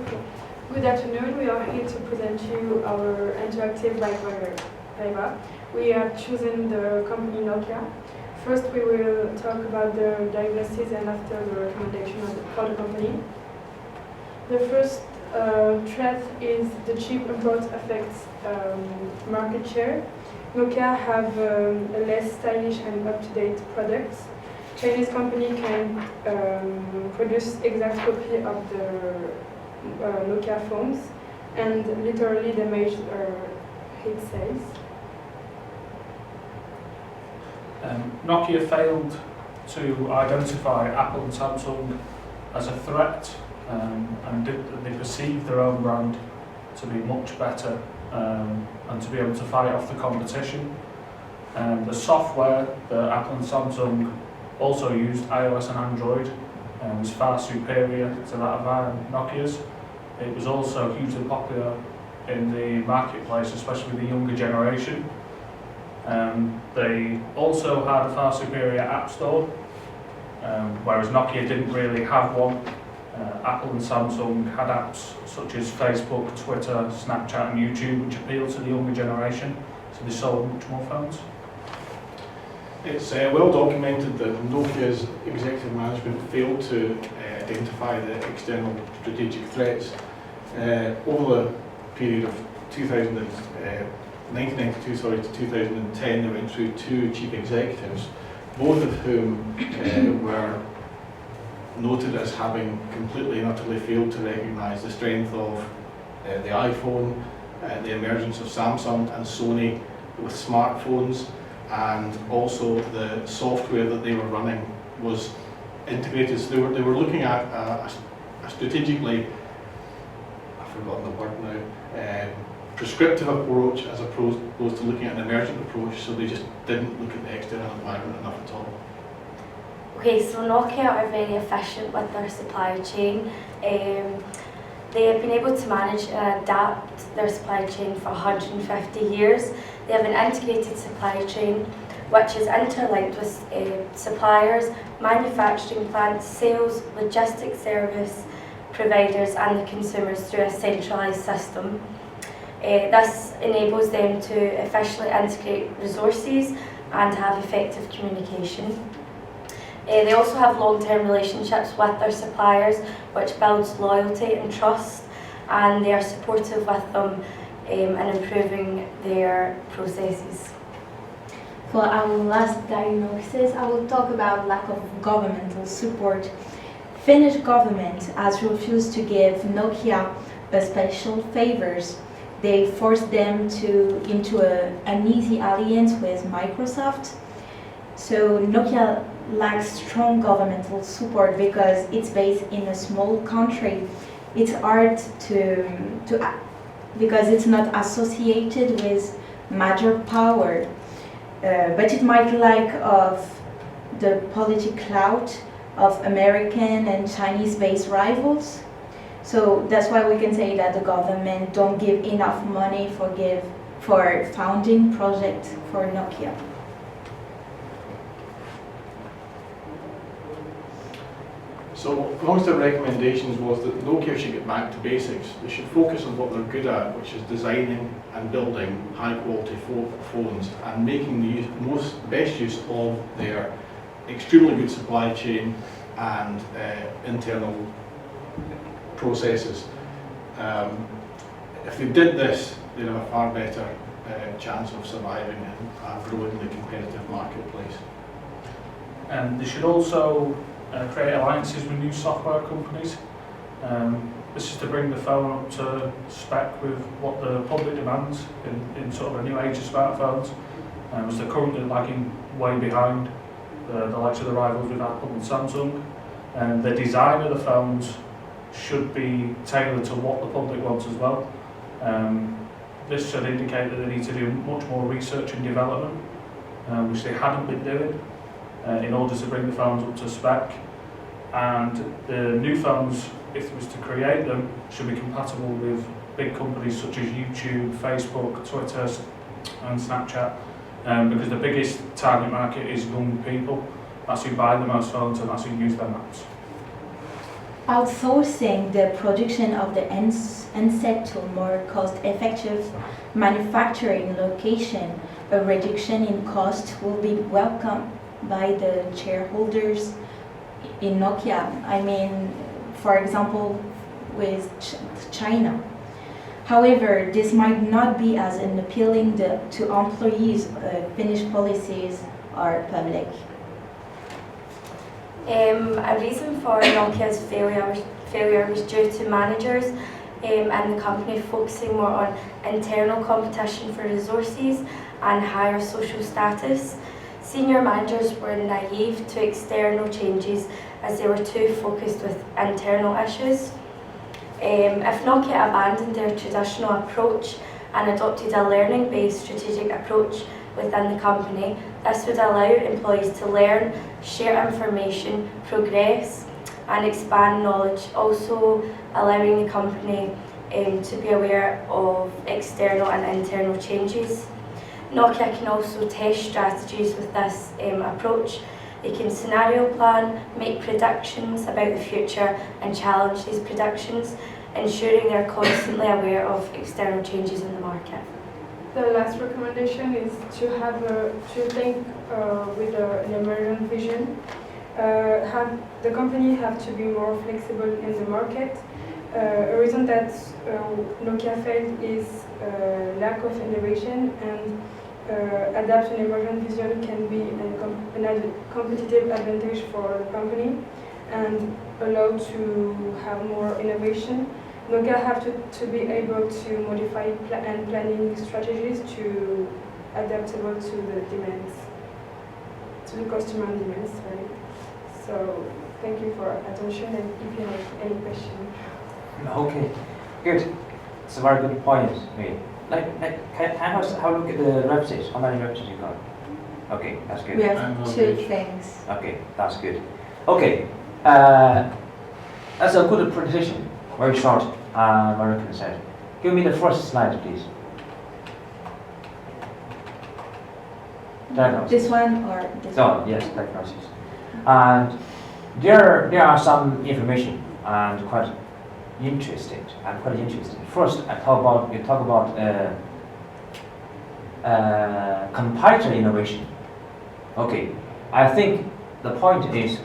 Okay. Good afternoon. We are here to present you our interactive library. We have chosen the company Nokia. First, we will talk about the diagnosis and after the recommendation for the company. The first threat is the cheap import affects market share. Nokia have a less stylish and up-to-date products. Chinese company can produce exact copy of the Nokia phones and literally damage hit sales. Nokia failed to identify Apple and Samsung as a threat, and they perceived their own brand to be much better and to be able to fight off the competition. The software that Apple and Samsung also used, iOS and Android, was far superior to that of Nokia's. It was also hugely popular in the marketplace, especially with the younger generation. They also had a far superior app store, whereas Nokia didn't really have one. Apple and Samsung had apps such as Facebook, Twitter, Snapchat and YouTube, which appealed to the younger generation, so they sold much more phones. It's well documented that Nokia's executive management failed to identify the external strategic threats. Over the period of 1992 to 2010, they went through two chief executives, both of whom were noted as having completely and utterly failed to recognise the strength of the iPhone, the emergence of Samsung and Sony with smartphones, and also the software that they were running was integrated. So they were looking at a strategically, I've forgotten the word now, prescriptive approach as opposed to looking at an emergent approach, so they just didn't look at the external environment enough at all. Okay, so Nokia are very efficient with their supply chain. They have been able to manage and adapt their supply chain for 150 years. They have an integrated supply chain which is interlinked with suppliers, manufacturing plants, sales, logistics service providers and the consumers through a centralised system. This enables them to efficiently integrate resources and have effective communication. They also have long-term relationships with their suppliers, which builds loyalty and trust, and they are supportive with them in improving their processes. For our last diagnosis, I will talk about lack of governmental support. Finnish government has refused to give Nokia a special favors. They forced them into an easy alliance with Microsoft. So Nokia lacks strong governmental support because it's based in a small country. It's hard because it's not associated with major power, but it might lack of the political clout of American and Chinese-based rivals. So that's why we can say that the government don't give enough money for founding project for Nokia. So amongst the recommendations was that Nokia should get back to basics. They should focus on what they're good at, which is designing and building high quality phones and making the best use of their extremely good supply chain and internal processes. If they did this, they'd have a far better chance of surviving and growing in the competitive marketplace. They should also create alliances with new software companies. This is to bring the phone up to spec with what the public demands in sort of a new age of smartphones, as they're currently lagging way behind the likes of the rivals with Apple and Samsung. The design of the phones should be tailored to what the public wants as well. This should indicate that they need to do much more research and development, which they hadn't been doing, in order to bring the phones up to spec. And the new phones, if it was to create them, should be compatible with big companies such as YouTube, Facebook, Twitter and Snapchat, because the biggest target market is young people. That's who buy the most phones and that's who use their apps. outsourcing the production of the NSET to more cost-effective manufacturing location, a reduction in cost will be welcomed by the shareholders in Nokia. I mean, for example, with China. However, this might not be as an appealing to employees. Finnish policies are public. A reason for Nokia's failure was due to managers and the company focusing more on internal competition for resources and higher social status. Senior managers were naive to external changes as they were too focused with internal issues. If Nokia abandoned their traditional approach and adopted a learning-based strategic approach within the company, this would allow employees to learn, share information, progress and expand knowledge, also allowing the company to be aware of external and internal changes. Nokia can also test strategies with this approach. They can scenario plan, make predictions about the future and challenge these predictions, ensuring they're constantly aware of external changes in the market. The last recommendation is to think with an emergent vision. The company have to be more flexible in the market. A reason that Nokia failed is lack of innovation, and adapt an emergent vision can be a competitive advantage for the company and allow to have more innovation. Nokia have to be able to modify and planning strategies to adaptable to the demands, to the customer demands. Right? So thank you for attention, and if you have any question. Okay, good. It's a very good point made. Can I have a look at the websites? How many websites you got? Okay, that's good. We have two things. Okay, that's good. Okay, that's a good presentation. Very short and very concise. Give me the first slide, please. Diagnosis. This one or this Oh, one? yes, diagnosis. And there are some information and quite interesting. First, you talk about computer innovation. Okay, I think the point is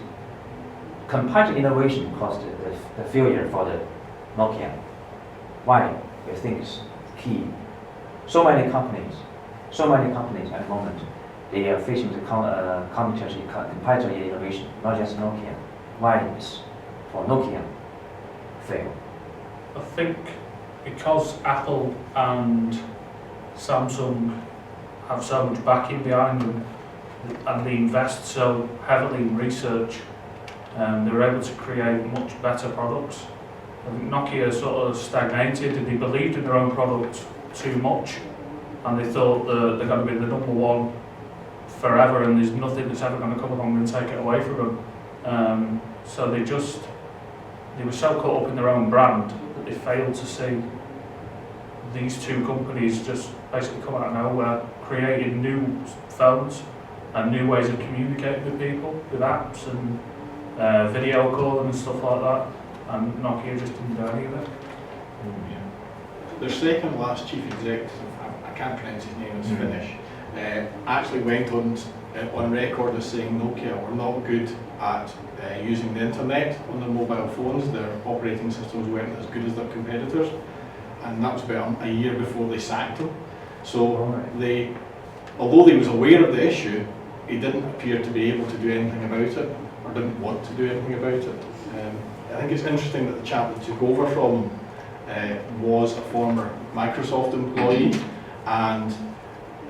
computer innovation caused the failure for the Nokia. Why? I think it's key. So many companies at the moment, they are facing the computer innovation, not just Nokia. Why is for Nokia fail? I think because Apple and Samsung have so much backing behind them and they invest so heavily in research, they're able to create much better products. I think Nokia sort of stagnated and they believed in their own product too much, and they thought that they're going to be the number one forever and there's nothing that's ever going to come along and take it away from them. So they were so caught up in their own brand that they failed to see these two companies just basically come out of nowhere, creating new phones and new ways of communicating with people, with apps and video calling and stuff like that. And Nokia just didn't do any of it. Their second last chief executive, I can't pronounce his name, it's Finnish, actually went on record as saying Nokia were not good at using the internet on their mobile phones. Their operating systems weren't as good as their competitors, and that was about a year before they sacked him. So although he was aware of the issue, he didn't appear to be able to do anything about it, or didn't want to do anything about it. I think it's interesting that the chap that took over from him was a former Microsoft employee, and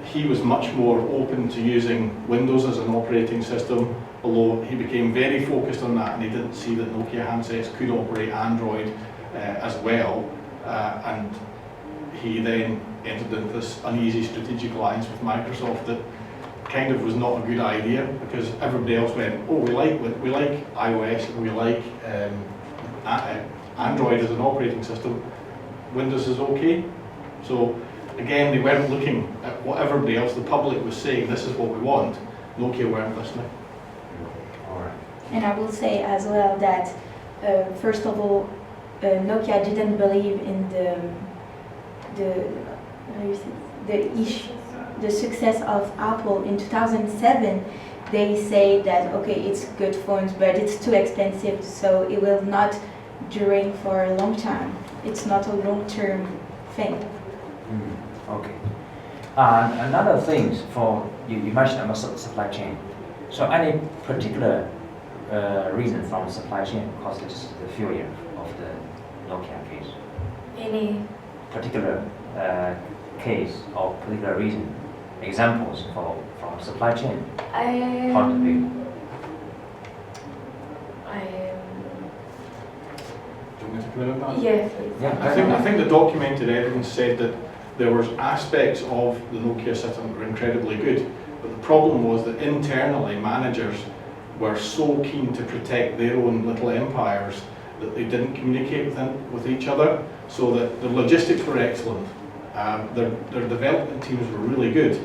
he was much more open to using Windows as an operating system, although he became very focused on that and he didn't see that Nokia handsets could operate Android as well, and he then entered into this uneasy strategic alliance with Microsoft that kind of was not a good idea, because everybody else went, oh, we like iOS and we like Android as an operating system, Windows is okay. So again, they weren't looking at what everybody else, the public, was saying, this is what we want. Nokia weren't listening. All right. And I will say as well that First of all, Nokia didn't believe in the success of Apple. In 2007, they say that okay, it's good phones, but it's too expensive, so it will not during for a long time. It's not a long-term thing. Okay. Another thing for you mentioned about supply chain. So any particular reason from supply chain caused the failure of the Nokia case? Any Particular case or particular reason? Examples from supply chain point of view. Do you want me to come in on that? Yeah, please. Yeah. I think the documented evidence said that there was aspects of the Nokia system that were incredibly good, but the problem was that internally managers were so keen to protect their own little empires that they didn't communicate with each other, so that the logistics were excellent, their development teams were really good,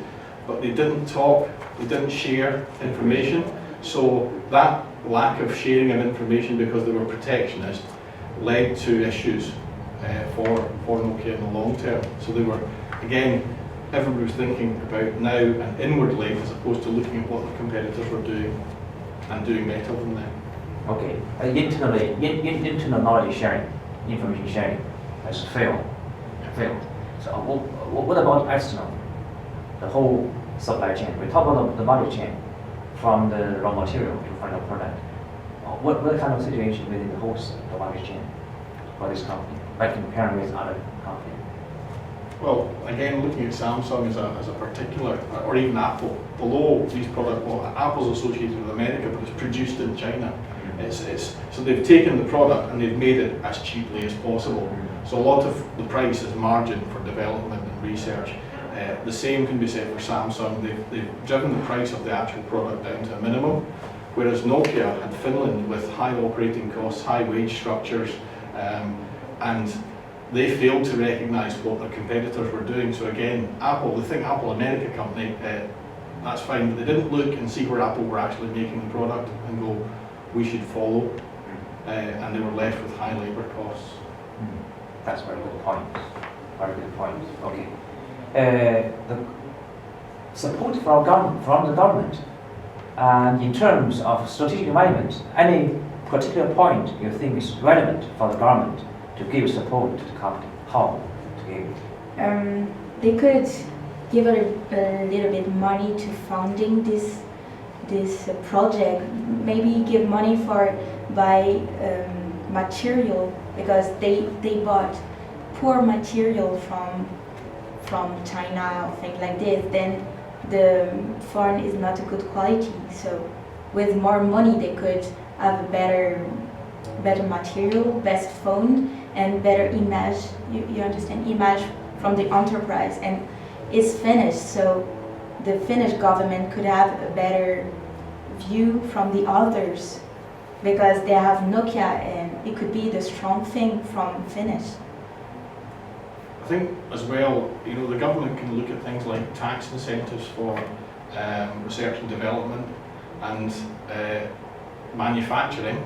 but they didn't talk, they didn't share information, so that lack of sharing of information because they were protectionist led to issues for Nokia in the long term. So they were, again, everybody was thinking about now and inwardly as opposed to looking at what the competitors were doing and doing better than them. Okay. Internal knowledge sharing, information sharing has failed. So what about external? The whole supply chain. We talk about the value chain from the raw material to final product. What kind of situation within the whole value chain for this company, by comparing with other companies? Well, again, looking at Samsung as a particular, or even Apple, although these products, well, Apple's associated with America, but it's produced in China. So they've taken the product and they've made it as cheaply as possible. So a lot of the price is margin for development and research. The same can be said for Samsung. They've driven the price of the actual product down to a minimum, whereas Nokia had Finland with high operating costs, high wage structures, and they failed to recognise what their competitors were doing. So again, Apple, they think Apple America company, that's fine, but they didn't look and see where Apple were actually making the product and go, we should follow, and they were left with high labour costs. That's very good point. Very good point. Okay. The support from the government, and in terms of strategic environment, any particular point you think is relevant for the government to give support to the company? How to give it? They could give a little bit money to funding this project. Maybe give money for buy material, because they bought poor material from China or things like this. Then the phone is not a good quality. So with more money, they could have a better material, best phone, and better image. You understand, image from the enterprise, and it's Finnish, so the Finnish government could have a better view from the others, because they have Nokia, and it could be the strong thing from Finnish. I think as well, the government can look at things like tax incentives for research and development and manufacturing.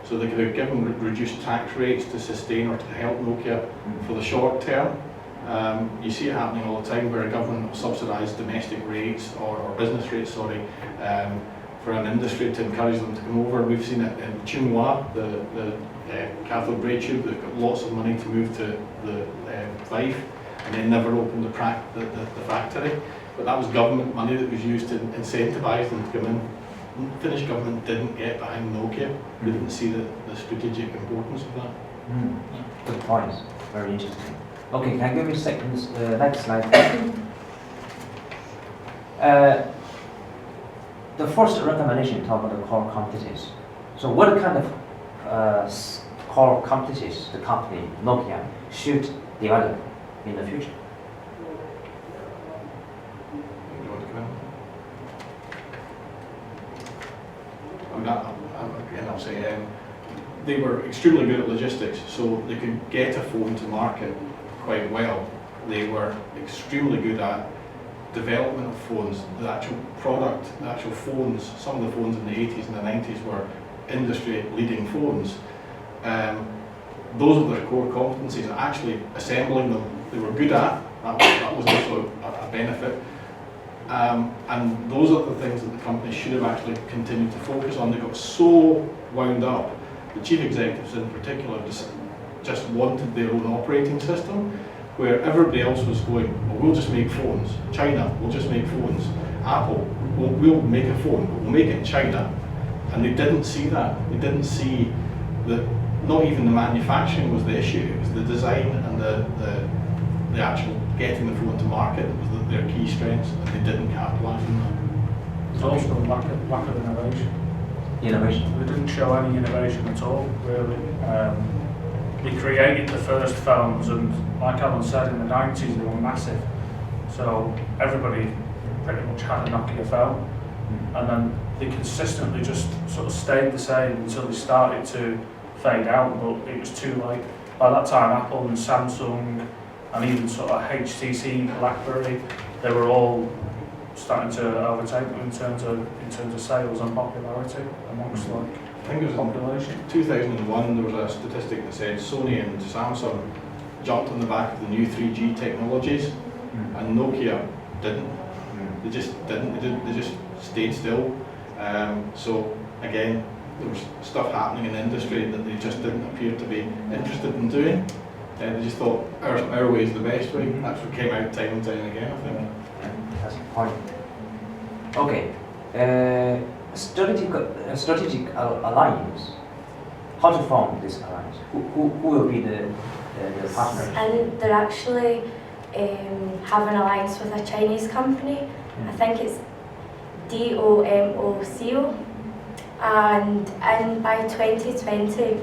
So they could have given reduced tax rates to sustain or to help Nokia for the short term. You see it happening all the time where a government will subsidise domestic rates or business rates, for an industry to encourage them to come over. We've seen it in Tsinghua, the cathode ray tube. They've got lots of money to move to the Fife, and then never opened the factory. But that was government money that was used to incentivise them to come in. The Finnish government didn't get behind Nokia. They didn't see the strategic importance of that. Good point. Very interesting. Okay, can I give you a second? Next slide. The first recommendation talk about the core competencies. So what kind of core competencies the company, Nokia, should develop in the future? You want to come in? Again, I'll say they were extremely good at logistics, so they could get a phone to market quite well. They were extremely good at development of phones, the actual product, the actual phones. Some of the phones in the 80s and the 90s were industry leading phones. those are their core competencies. Actually assembling them, they were good at. That was also a benefit. And those are the things that the company should have actually continued to focus on. They got so wound up. The chief executives in particular just wanted their own operating system, where everybody else was going, well, we'll just make phones. China, we'll just make phones. Apple, we'll make a phone, but we'll make it in China. And they didn't see that. They didn't see that not even the manufacturing was the issue, it was the design and the actual getting the phone to market that was their key strengths, and they didn't capitalise on that. It's also lack of innovation. Innovation. They didn't show any innovation at all, really. They created the first phones, and like Alan said, in the 90s they were massive. So everybody pretty much had a Nokia phone, and then they consistently just sort of stayed the same until they started to fade out, but it was too late. By that time, Apple and Samsung and even sort of HTC, BlackBerry, they were all starting to overtake them in terms of sales and popularity amongst like I think it was population. in 2001 there was a statistic that said Sony and Samsung jumped on the back of the new 3G technologies, and Nokia didn't. They just didn't. They just stayed still. So again, there was stuff happening in the industry that they just didn't appear to be interested in doing. They just thought our way is the best way. That's what came out time and time again, I think. That's the point. Okay. Strategic alliance. How to form this alliance? Who will be the partners? And they're actually have an alliance with a Chinese company. I think it's DOMOCO. And by 2020,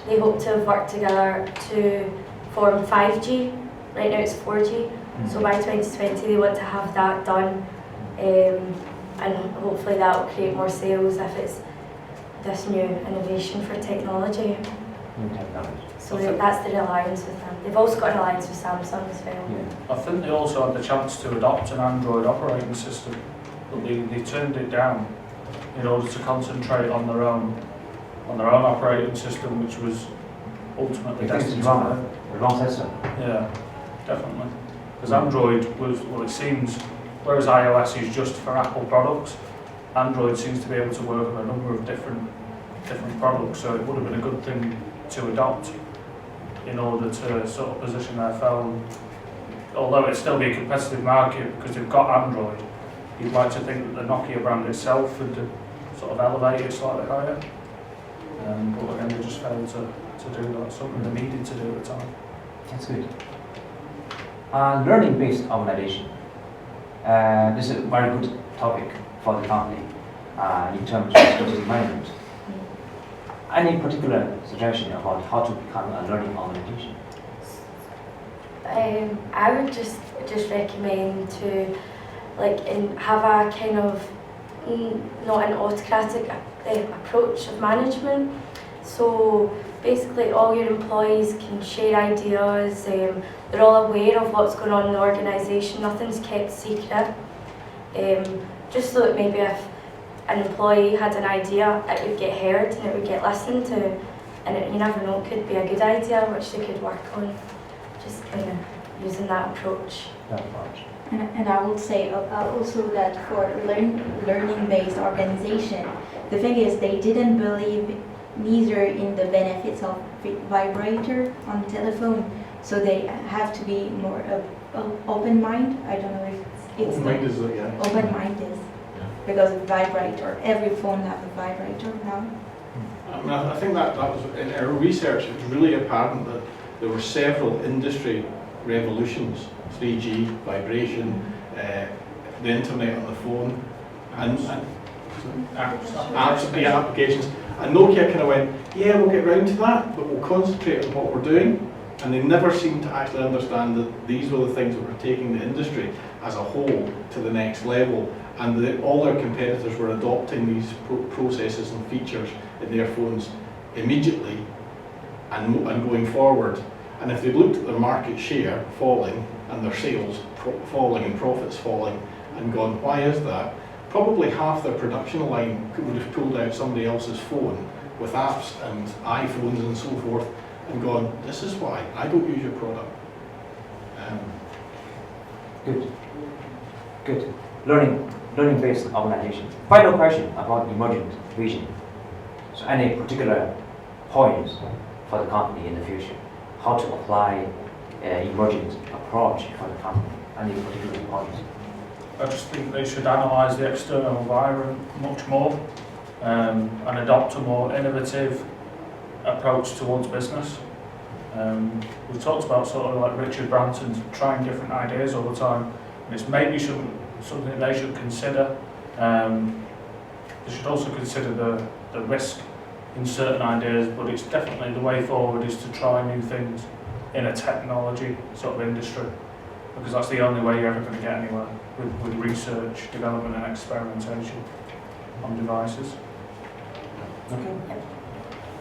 they hope to have worked together to form 5G. Right now it's 4G. So by 2020, they want to have that done. And hopefully that will create more sales if it's this new innovation for technology. New technology. So that's the alliance with them. They've also got an alliance with Samsung as well. Yeah. I think they also had the chance to adopt an Android operating system, but they turned it down in order to concentrate on their own operating system, which was ultimately Because it's destined wrong. The wrong system. Yeah, definitely. Because Android was, well, it seems, whereas iOS is just for Apple products, Android seems to be able to work on a number of different products, so it would have been a good thing to adopt in order to sort of position their phone. Although it'd still be a competitive market because they've got Android, you'd like to think that the Nokia brand itself would sort of elevate it slightly higher. But again, they just failed to do that, something they needed to do at the time. That's good. Learning-based organization. This is a very good topic for the company in terms of strategic management. Any particular suggestion about how to become a learning organization? I would just recommend to have a kind of not an autocratic approach of management. So basically all your employees can share ideas, they're all aware of what's going on in the organisation, nothing's kept secret. Just so that maybe if an employee had an idea, it would get heard and it would get listened to, and you never know, it could be a good idea which they could work on. Just kind of using that approach. And I would say also that for learning-based organization, the thing is they didn't believe neither in the benefits of vibrator on telephone, so they have to be more open mind. I don't know if it's Open mind is yeah. open mind is because of vibrator. Every phone has a vibrator now. I mean, I think that was in our research. It was really apparent that there were several industry revolutions: 3G, vibration, the internet on the phone, and apps, applications. And Nokia kind of went, yeah, we'll get round to that, but we'll concentrate on what we're doing. And they never seemed to actually understand that these were the things that were taking the industry as a whole to the next level, and that all their competitors were adopting these processes and features in their phones immediately and going forward. And if they looked at their market share falling and their sales falling and profits falling and gone, why is that? Probably half their production line would have pulled out somebody else's phone with apps and iPhones and so forth, and gone, this is why I don't use your product. Good. Good. Learning-based organization. Final question about emergent vision. So any particular points for the company in the future? How to apply emergent approach for the company? Any particular points? I just think they should analyse the external environment much more and adopt a more innovative approach towards business. We've talked about sort of like Richard Branson trying different ideas all the time, and it's maybe something they should consider. They should also consider the risk in certain ideas, but it's definitely the way forward is to try new things in a technology sort of industry, because that's the only way you're ever going to get anywhere with research, development and experimentation on devices. Okay.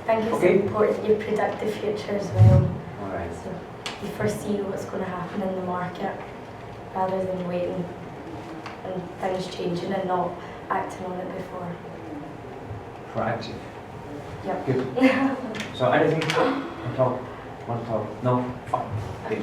I think it's Okay. important you predict the future as well. All right. So you foresee what's going to happen in the market rather than waiting and things changing and not acting on it before. Proactive. Yep. Good. So anything? Want to talk? No? Fine. Good.